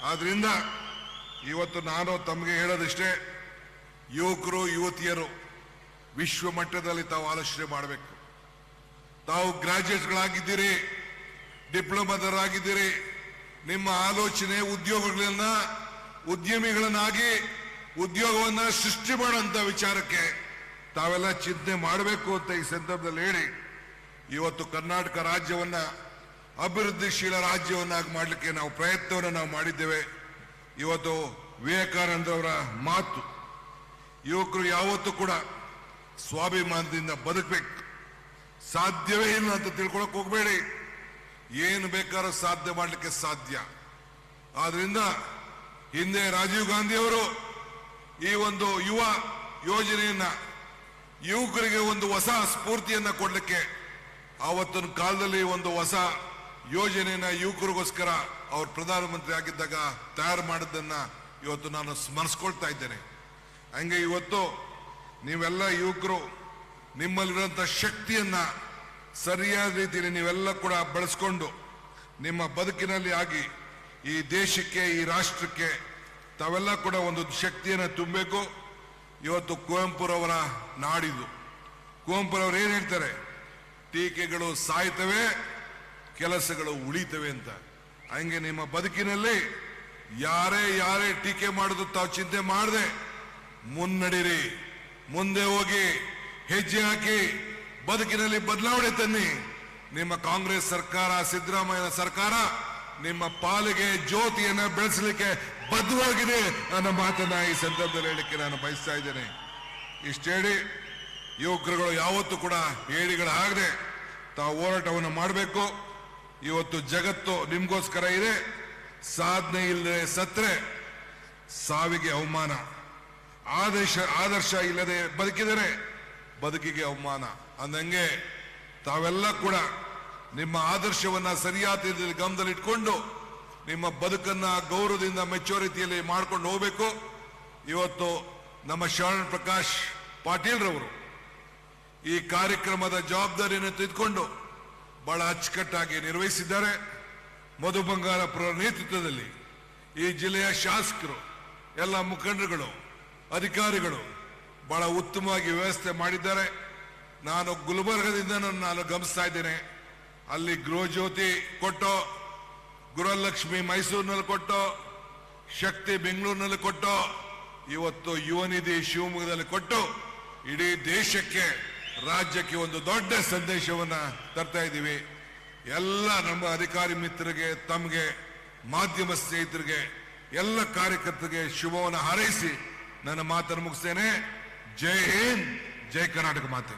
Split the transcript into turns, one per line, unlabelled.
ಆದ್ರಿಂದ ಇವತ್ತು ನಾನು ತಮಗೆ ಹೇಳೋದಿಷ್ಟೇ, ಯುವಕರು ಯುವತಿಯರು ವಿಶ್ವ ಮಟ್ಟದಲ್ಲಿ ತಾವು ಆಲೋಚನೆ ಮಾಡಬೇಕು. ತಾವು ಗ್ರಾಜ್ಯುಯೇಟ್ಗಳಾಗಿದ್ದೀರಿ, ಡಿಪ್ಲೊಮಾದವರಾಗಿದ್ದೀರಿ. ನಿಮ್ಮ ಆಲೋಚನೆ ಉದ್ಯಮಿಗಳನ್ನಾಗಿ ಉದ್ಯೋಗವನ್ನ ಸೃಷ್ಟಿ ಮಾಡುವಂತ ವಿಚಾರಕ್ಕೆ ತಾವೆಲ್ಲ ಚಿಂತನೆ ಮಾಡಬೇಕು ಅಂತ ಈ ಸಂದರ್ಭದಲ್ಲಿ ಹೇಳಿ, ಇವತ್ತು ಕರ್ನಾಟಕ ರಾಜ್ಯವನ್ನ ಅಭಿವೃದ್ಧಿಶೀಲ ರಾಜ್ಯವನ್ನಾಗಿ ಮಾಡಲಿಕ್ಕೆ ನಾವು ಪ್ರಯತ್ನವನ್ನು ಮಾಡಿದ್ದೇವೆ. ಇವತ್ತು ವಿವೇಕಾನಂದರವರ ಮಾತು, ಯುವಕರು ಯಾವತ್ತೂ ಕೂಡ ಸ್ವಾಭಿಮಾನದಿಂದ ಬದುಕಬೇಕು, ಸಾಧ್ಯವೇ ಇಲ್ಲ ಅಂತ ತಿಳ್ಕೊಳಕ್ ಹೋಗ್ಬೇಡಿ. ಏನು ಬೇಕಾದ್ರೂ ಸಾಧ್ಯ ಮಾಡಲಿಕ್ಕೆ ಸಾಧ್ಯ. ಆದ್ರಿಂದ ಹಿಂದೆ ರಾಜೀವ್ ಗಾಂಧಿ ಅವರು ಈ ಒಂದು ಯುವ ಯೋಜನೆಯನ್ನ ಯುವಕರಿಗೆ ಒಂದು ಹೊಸ ಸ್ಫೂರ್ತಿಯನ್ನ ಕೊಡ್ಲಿಕ್ಕೆ ಆವತ್ತಿನ ಕಾಲದಲ್ಲಿ ಒಂದು ಹೊಸ ಯೋಜನೆಯನ್ನ ಯುವಕರಿಗೋಸ್ಕರ ಅವ್ರು ಪ್ರಧಾನಮಂತ್ರಿ ಆಗಿದ್ದಾಗ ತಯಾರು ಮಾಡಿದ್ದನ್ನ ಇವತ್ತು ನಾನು ಸ್ಮರಿಸ್ಕೊಳ್ತಾ ಇದ್ದೇನೆ. ಹಂಗೆ ಇವತ್ತು ನೀವೆಲ್ಲ ಯುವಕರು ನಿಮ್ಮಲ್ಲಿರುವಂತ ಶಕ್ತಿಯನ್ನ ಸರಿಯಾದ ರೀತಿಯಲ್ಲಿ ನೀವೆಲ್ಲ ಕೂಡ ಬಳಸ್ಕೊಂಡು ನಿಮ್ಮ ಬದುಕಿನಲ್ಲಿ ಆಗಿ ಈ ದೇಶಕ್ಕೆ, ಈ ರಾಷ್ಟ್ರಕ್ಕೆ ತಾವೆಲ್ಲ ಕೂಡ ಒಂದು ಶಕ್ತಿಯನ್ನು ತುಂಬಬೇಕು. ಇವತ್ತು ಕುವೆಂಪುರವರ ನಾಡಿದು. ಕುವೆಂಪುರವರು ಏನ್ ಹೇಳ್ತಾರೆ? ಟೀಕೆಗಳು ಸಾಯ್ತವೆ, ಕೆಲಸಗಳು ಉಳಿತವೆ ಅಂತ. ಹಂಗೆ ನಿಮ್ಮ ಬದುಕಿನಲ್ಲಿ ಯಾರೇ ಟೀಕೆ ಮಾಡುದು ತಾವು ಚಿಂತೆ ಮಾಡದೆ ಮುನ್ನಡಿರಿ, ಮುಂದೆ ಹೋಗಿ ಹೆಜ್ಜೆ ಹಾಕಿ ಬದುಕಿನಲ್ಲಿ ಬದಲಾವಣೆ ತನ್ನಿ. ನಿಮ್ಮ ಕಾಂಗ್ರೆಸ್ ಸರ್ಕಾರ, ಸಿದ್ದರಾಮಯ್ಯ ಸರ್ಕಾರ ನಿಮ್ಮ ಪಾಲಿಗೆ ಜ್ಯೋತಿಯನ್ನ ಬೆಳೆಸಲಿಕ್ಕೆ ಬದ್ಧವಾಗಿದೆ ಅನ್ನೋ ಮಾತನ್ನ ಈ ಸಂದರ್ಭದಲ್ಲಿ ಹೇಳಲಿಕ್ಕೆ ನಾನು ಬಯಸ್ತಾ ಇದ್ದೇನೆ. ಇಷ್ಟು ಹೇಳಿ, ಯುವಕರುಗಳು ಯಾವತ್ತೂ ಕೂಡ ಏಡಿಗಳಾಗದೆ ತಾವು ಹೋರಾಟವನ್ನು ಮಾಡಬೇಕು. ಇವತ್ತು ಜಗತ್ತು ನಿಮ್ಗೋಸ್ಕರ ಇದೆ. ಸಾಧನೆ ಇಲ್ಲದೆ ಸತ್ರೆ ಸಾವಿಗೆ ಅವಮಾನ, ಆದರ್ಶ ಇಲ್ಲದೆ ಬದುಕಿದರೆ ಬದುಕಿಗೆ ಅವಮಾನ ಅಂದಂಗೆ ತಾವೆಲ್ಲ ಕೂಡ ನಿಮ್ಮ ಆದರ್ಶವನ್ನ ಸರಿಯಾದ ರೀತಿಯಲ್ಲಿ ಗಮನದಲ್ಲಿಟ್ಕೊಂಡು ನಿಮ್ಮ ಬದುಕನ್ನ ಗೌರವದಿಂದ ಮೆಚ್ಚುವ ರೀತಿಯಲ್ಲಿ ಮಾಡ್ಕೊಂಡು ಹೋಗ್ಬೇಕು. ಇವತ್ತು ನಮ್ಮ ಶರಣ ಪ್ರಕಾಶ್ ಪಾಟೀಲ್ ರವರು ಈ ಕಾರ್ಯಕ್ರಮದ ಜವಾಬ್ದಾರಿಯನ್ನು ತೆಗೆದುಕೊಂಡು ಬಹಳ ಅಚ್ಚುಕಟ್ಟಾಗಿ ನಿರ್ವಹಿಸಿದ್ದಾರೆ. ಮಧು ಬಂಗಾರಪುರ ನೇತೃತ್ವದಲ್ಲಿ ಈ ಜಿಲ್ಲೆಯ ಶಾಸಕರು, ಎಲ್ಲ ಮುಖಂಡರುಗಳು, ಅಧಿಕಾರಿಗಳು ಬಹಳ ಉತ್ತಮವಾಗಿ ವ್ಯವಸ್ಥೆ ಮಾಡಿದ್ದಾರೆ. ನಾನು ಗುಲ್ಬರ್ಗದಿಂದ ನಾನು ಗಮನಿಸ್ತಾ ಇದ್ದೇನೆ. ಅಲ್ಲಿ ಗೃಹಜ್ಯೋತಿ ಕೊಟ್ಟೋ, ಗೃಹಲಕ್ಷ್ಮಿ ಮೈಸೂರಿನಲ್ಲಿ ಕೊಟ್ಟೋ, ಶಕ್ತಿ ಬೆಂಗಳೂರಿನಲ್ಲಿ ಕೊಟ್ಟೋ, ಇವತ್ತು ಯುವನಿಧಿ ಶಿವಮೊಗ್ಗದಲ್ಲಿ ಕೊಟ್ಟು ಇಡೀ ದೇಶಕ್ಕೆ, ರಾಜ್ಯಕ್ಕೆ ಒಂದು ದೊಡ್ಡ ಸಂದೇಶವನ್ನ ತರ್ತಾ ಇದ್ದೀವಿ. ಎಲ್ಲ ನಮ್ಮ ಅಧಿಕಾರಿ ಮಿತ್ರರಿಗೆ, ತಮಗೆ, ಮಾಧ್ಯಮ ಸ್ನೇಹಿತರಿಗೆ, ಎಲ್ಲ ಕಾರ್ಯಕರ್ತರಿಗೆ ಶುಭವನ್ನು ಹಾರೈಸಿ ನನ್ನ ಮಾತನ್ನು ಮುಗಿಸ್ತೇನೆ. ಜೈ ಹಿಂದ್, ಜೈ ಕರ್ನಾಟಕ ಮಾತೆ.